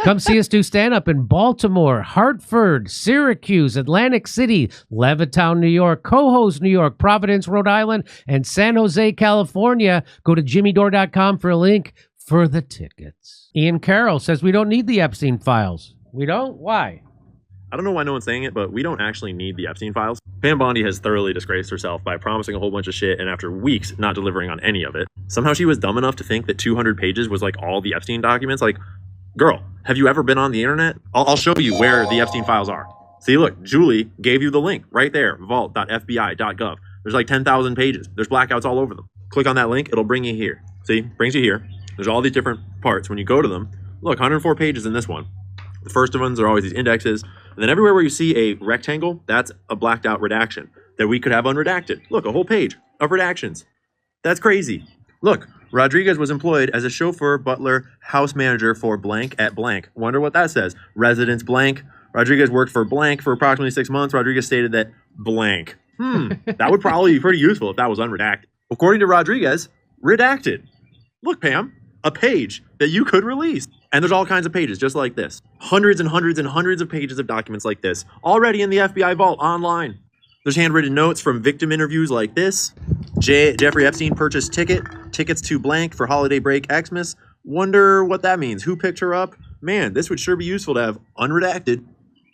Come see us do stand-up in Baltimore, Hartford, Syracuse, Atlantic City, Levittown, New York, Cohoes, New York, Providence, Rhode Island, and San Jose, California. Go to jimmydore.com for a link for the tickets. Ian Carroll says we don't need the Epstein files. We don't? Why? I don't know why no one's saying it, but we don't actually need the Epstein files. Pam Bondi has thoroughly disgraced herself by promising a whole bunch of shit and after weeks not delivering on any of it. Somehow she was dumb enough to think that 200 pages was like all the Epstein documents. Like, girl, have you ever been on the internet? I'll show you where the Epstein files are. See, look, Julie gave you the link right there, vault.fbi.gov. There's like 10,000 pages. There's blackouts all over them. Click on that link, it'll bring you here. See, brings you here. There's all these different parts. When you go to them, look, 104 pages in this one. The first ones are always these indexes. And then everywhere where you see a rectangle, that's a blacked out redaction that we could have unredacted. Look, a whole page of redactions. That's crazy. Look, Rodriguez was employed as a chauffeur, butler, house manager for blank at blank. Wonder what that says. Residence blank. Rodriguez worked for blank for approximately 6 months. Rodriguez stated that blank. That would probably be pretty useful if that was unredacted. According to Rodriguez, redacted. Look, Pam, a page that you could release. And there's all kinds of pages just like this. Hundreds and hundreds and hundreds of pages of documents like this already in the FBI vault online. There's handwritten notes from victim interviews like this. Jeffrey Epstein purchased tickets to blank for holiday break Xmas. Wonder what that means. Who picked her up? Man, this would sure be useful to have unredacted.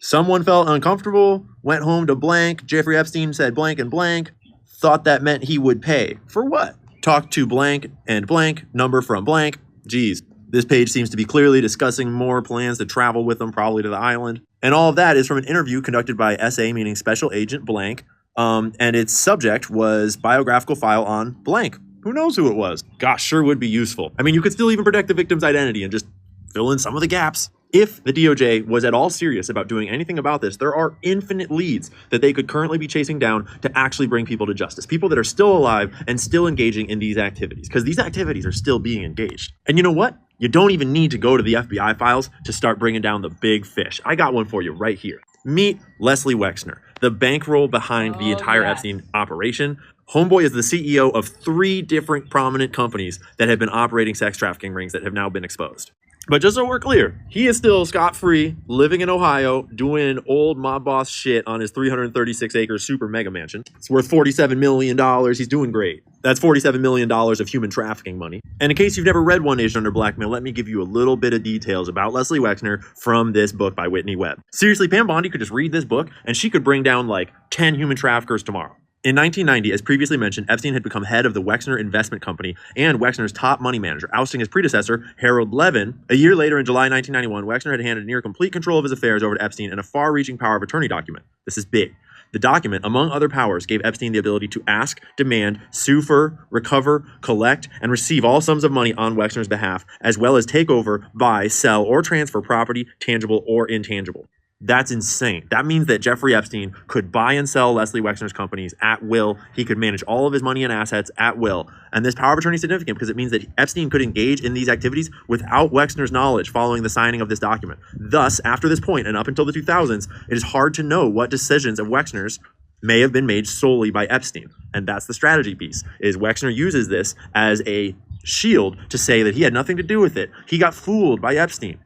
Someone felt uncomfortable, went home to blank. Jeffrey Epstein said blank and blank. Thought that meant he would pay. For what? Talked to blank and blank, number from blank. Geez, this page seems to be clearly discussing more plans to travel with them, probably to the island. And all of that is from an interview conducted by SA, meaning Special Agent blank. And its subject was biographical file on blank. Who knows who it was? Gosh, sure would be useful. I mean, you could still even protect the victim's identity and just fill in some of the gaps. If the DOJ was at all serious about doing anything about this, there are infinite leads that they could currently be chasing down to actually bring people to justice. People that are still alive and still engaging in these activities, because these activities are still being engaged. And you know what? You don't even need to go to the FBI files to start bringing down the big fish. I got one for you right here. Meet Leslie Wexner, the bankroll behind the entire Epstein operation. Homeboy is the CEO of 3 different prominent companies that have been operating sex trafficking rings that have now been exposed. But just so we're clear, he is still scot-free, living in Ohio, doing old mob boss shit on his 336-acre super mega mansion. It's worth $47 million. He's doing great. That's $47 million of human trafficking money. And in case you've never read One Nation Under Blackmail, let me give you a little bit of details about Leslie Wexner from this book by Whitney Webb. Seriously, Pam Bondi could just read this book, and she could bring down like 10 human traffickers tomorrow. In 1990, as previously mentioned, Epstein had become head of the Wexner Investment Company and Wexner's top money manager, ousting his predecessor, Harold Levin. A year later, in July 1991, Wexner had handed near complete control of his affairs over to Epstein in a far-reaching power of attorney document. This is big. The document, among other powers, gave Epstein the ability to ask, demand, sue for, recover, collect, and receive all sums of money on Wexner's behalf, as well as take over, buy, sell, or transfer property, tangible or intangible. That's insane. That means that Jeffrey Epstein could buy and sell Leslie Wexner's companies at will. He could manage all of his money and assets at will. And this power of attorney is significant because it means that Epstein could engage in these activities without Wexner's knowledge following the signing of this document. Thus, after this point and up until the 2000s, it is hard to know what decisions of Wexner's may have been made solely by Epstein. And that's the strategy piece, is Wexner uses this as a shield to say that he had nothing to do with it. He got fooled by Epstein.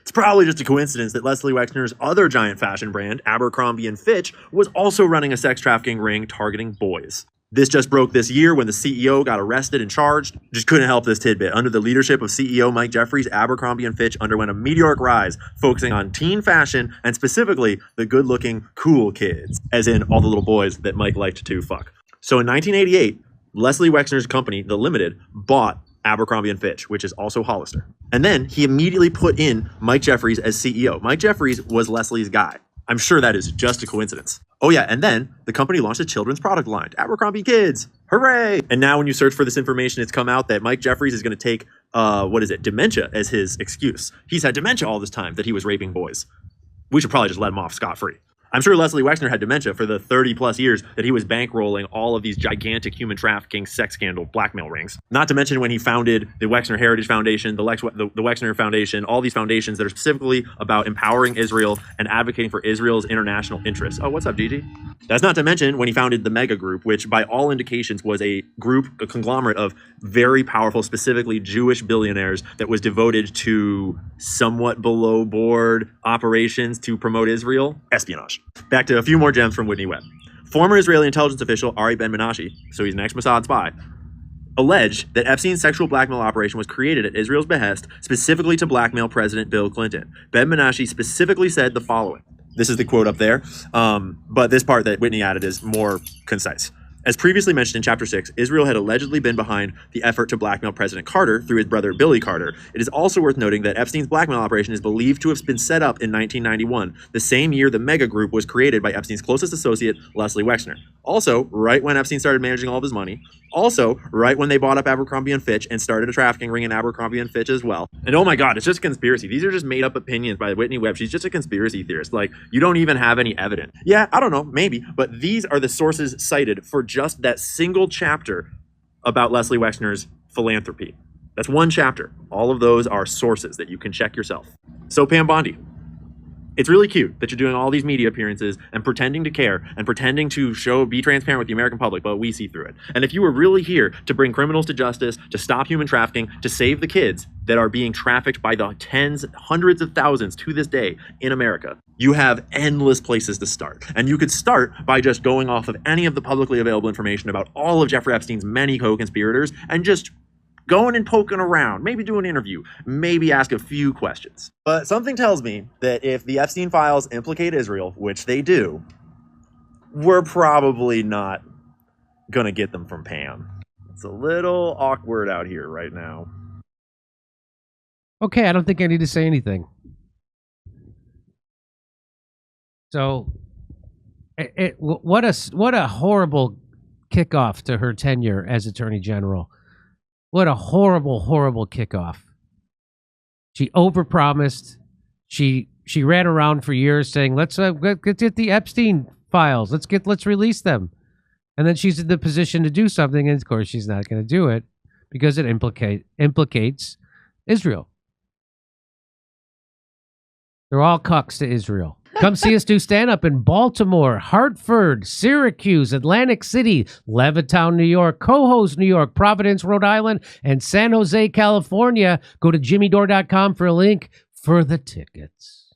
It's probably just a coincidence that Leslie Wexner's other giant fashion brand, Abercrombie & Fitch, was also running a sex trafficking ring targeting boys. This just broke this year when the CEO got arrested and charged. Just couldn't help this tidbit. Under the leadership of CEO Mike Jeffries, Abercrombie & Fitch underwent a meteoric rise, focusing on teen fashion and specifically the good-looking, cool kids, as in all the little boys that Mike liked to fuck. So in 1988, Leslie Wexner's company, The Limited, bought Abercrombie & Fitch, which is also Hollister. And then he immediately put in Mike Jeffries as CEO. Mike Jeffries was Leslie's guy. I'm sure that is just a coincidence. Oh yeah, and then the company launched a children's product line, Abercrombie Kids. Hooray! And now when you search for this information, it's come out that Mike Jeffries is going to take, dementia as his excuse. He's had dementia all this time that he was raping boys. We should probably just let him off scot-free. I'm sure Leslie Wexner had dementia for the 30 plus years that he was bankrolling all of these gigantic human trafficking, sex scandal, blackmail rings. Not to mention when he founded the Wexner Heritage Foundation, the Wexner Foundation, all these foundations that are specifically about empowering Israel and advocating for Israel's international interests. Oh, what's up, Gigi? That's not to mention when he founded the Mega Group, which by all indications was a group, a conglomerate of very powerful, specifically Jewish billionaires that was devoted to somewhat below board operations to promote Israel, espionage. Back to a few more gems from Whitney Webb. Former Israeli intelligence official Ari Ben-Menashe, so he's an ex-Mossad spy, alleged that Epstein's sexual blackmail operation was created at Israel's behest specifically to blackmail President Bill Clinton. Ben-Menashe specifically said the following. This is the quote up there, but this part that Whitney added is more concise. As previously mentioned in Chapter 6, Israel had allegedly been behind the effort to blackmail President Carter through his brother Billy Carter. It is also worth noting that Epstein's blackmail operation is believed to have been set up in 1991, the same year the Mega Group was created by Epstein's closest associate, Leslie Wexner. Also, right when Epstein started managing all of his money. Also, right when they bought up Abercrombie & Fitch and started a trafficking ring in Abercrombie & Fitch as well. And oh my God, it's just a conspiracy. These are just made up opinions by Whitney Webb. She's just a conspiracy theorist. Like, you don't even have any evidence. Yeah, I don't know, maybe, but these are the sources cited for just that single chapter about Leslie Wexner's philanthropy. That's one chapter. All of those are sources that you can check yourself. So Pam Bondi, it's really cute that you're doing all these media appearances and pretending to care and pretending to be transparent with the American public, but we see through it. And if you were really here to bring criminals to justice, to stop human trafficking, to save the kids that are being trafficked by the tens, hundreds of thousands to this day in America, you have endless places to start. And you could start by just going off of any of the publicly available information about all of Jeffrey Epstein's many co-conspirators and just going and poking around, maybe do an interview, maybe ask a few questions. But something tells me that if the Epstein files implicate Israel, which they do, we're probably not gonna get them from Pam. It's a little awkward out here right now. Okay, I don't think I need to say anything. So, what a horrible kickoff to her tenure as Attorney General. What a horrible, horrible kickoff. She overpromised. She ran around for years saying, "Let's get the Epstein files. Let's release them." And then she's in the position to do something, and of course she's not going to do it because it implicates Israel. They're all cucks to Israel. Come see us do stand-up in Baltimore, Hartford, Syracuse, Atlantic City, Levittown, New York, Cohoes, New York, Providence, Rhode Island, and San Jose, California. Go to jimmydore.com for a link for the tickets.